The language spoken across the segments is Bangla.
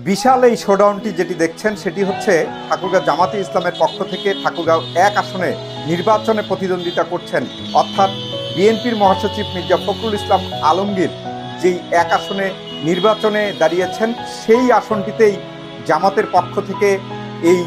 বিশাল এই শোডাউনটি যেটি দেখছেন সেটি হচ্ছে ঠাকুরগাঁও জামাতে ইসলামের পক্ষ থেকে ঠাকুরগাঁও ১ আসনে নির্বাচনে প্রতিদ্বন্দ্বিতা করছেন, অর্থাৎ বিএনপির মহাসচিব মির্জা ফখরুল ইসলাম আলমগীর যেই ১ আসনে নির্বাচনে দাঁড়িয়েছেন সেই আসনটিতেই জামাতের পক্ষ থেকে এই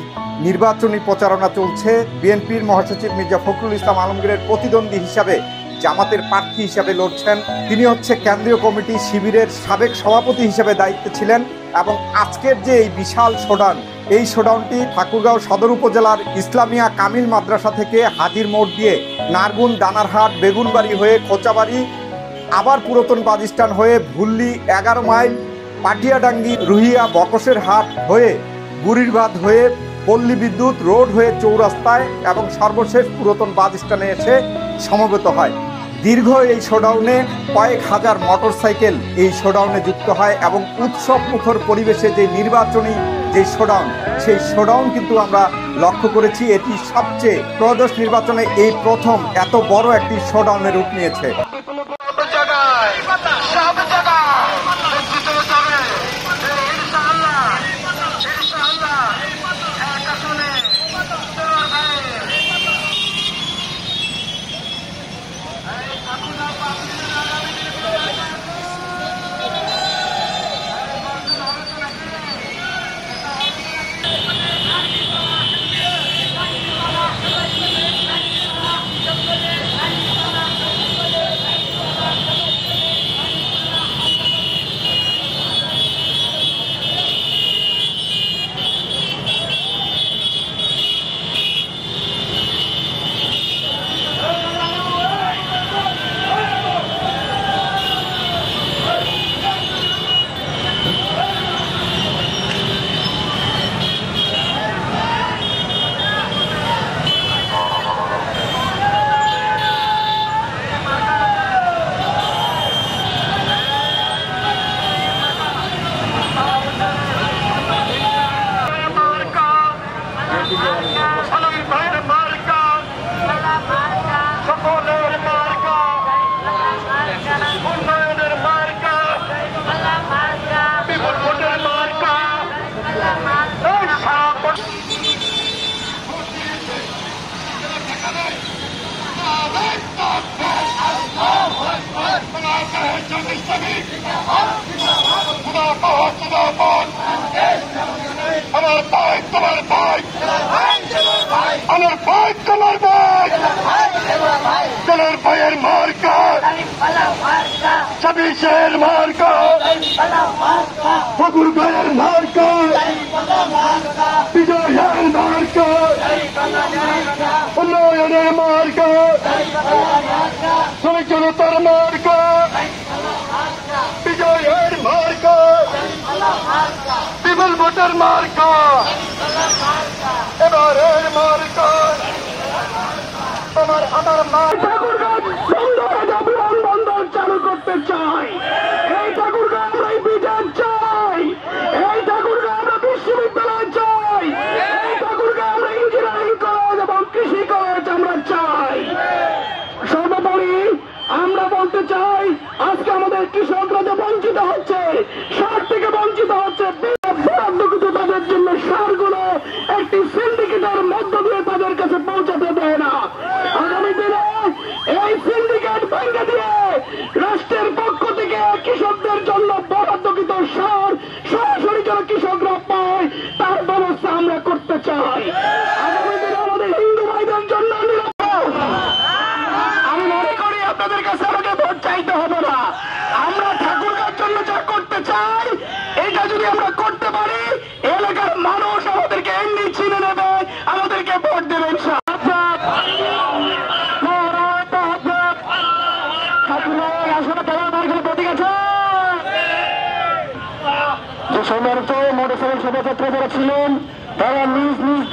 নির্বাচনী প্রচারণা চলছে। বিএনপির মহাসচিব মির্জা ফখরুল ইসলাম আলমগীরের প্রতিদ্বন্দ্বী হিসাবে জামাতের প্রার্থী হিসাবে লড়ছেন। তিনি হচ্ছে কেন্দ্রীয় কমিটি শিবিরের সাবেক সভাপতি হিসেবে দায়িত্বে ছিলেন এবং আজকের যে এই বিশাল শোডাউন, এই শোডাউনটি ঠাকুরগাঁও সদর উপজেলার ইসলামিয়া কামিল মাদ্রাসা থেকে হাজির মোড় দিয়ে নারগুন, দানারহাট, বেগুনবাড়ি হয়ে খোঁচাবাড়ি, আবার পুরাতন বাসস্ট্যান্ড হয়ে ভুল্লি 11 মাইল, পাটিয়াডাঙ্গি, রুহিয়া, বকশের হাট হয়ে বুড়িরবাদ হয়ে পল্লী বিদ্যুৎ রোড হয়ে চৌরাস্তায় এবং সর্বশেষ পুরাতন বাসস্ট্যান্ডে এসে সমবেত হয়। দীর্ঘ এই শোডাউনে কয়েক হাজার মোটরসাইকেল এই শোডাউনে যুক্ত হয় এবং উৎসব মুখর পরিবেশে যে নির্বাচনী যে শোডাউন, সেই শোডাউন কিন্তু আমরা লক্ষ্য করেছি। এটি সবচেয়ে ত্রয়োদশ নির্বাচনে এই প্রথম এত বড় একটি শোডাউনের রূপ নিয়েছে। ছাব্বিশের মার্কা, ফখরুল ভাইয়ের মার্কা, বিজয়ের মার্কা, উন্নয়নের মার্কা, শ্রমিক জনতার মার্কা, বিজয়ের মার্কা, বিপুল ভোটের মার্কা, এবারের মার্কা তোমার আমার মার্কা। চালু করতে চাই, এই ঠাকুরগাঁও আমরা বিধান চাই, এই ঠাকুরগাঁও আমরা বিশ্ববিদ্যালয় চাই, এই ঠাকুরগাঁও আমরা ইঞ্জিনিয়ারিং কলেজ এবং কৃষি কলেজ আমরা চাই। সর্বোপরি আমরা বলতে চাই, আজকে আমাদের কৃষকরা যে বঞ্চিত হচ্ছে, সার থেকে বঞ্চিত হচ্ছে, তাদের জন্য সারগুলো একটি সিন্ডিকেটের মধ্য দিয়ে তাদের কাছে পৌঁছাতে দেয় না। আগামী দিনে এই সিন্ডিকেট ভেঙে দিয়ে রাষ্ট্রের পক্ষ থেকে কৃষকদের জন্য বরাদ্দকৃত সার সরাসরি যেন কৃষকরা পায় তার ব্যবস্থা আমরা করতে চাই। আগামী দিনে আমাদের হিন্দু ভাইদের জন্য আমি মনে করি আপনাদের কাছে আমাকে ভোট চাইতে হবে না। আমরা ঠাকুরগাঁওর জন্য যা করতে চাই, এটা যদি আমরা করতে পারি, এলাকার মানুষ আমাদেরকে এমনি চিনে নেবে, আমাদেরকে ভোট দেবেন। যে সমস্ত মোটরসাইকেল শোভাযাত্রা যারা ছিলেন তারা নিজ নিজ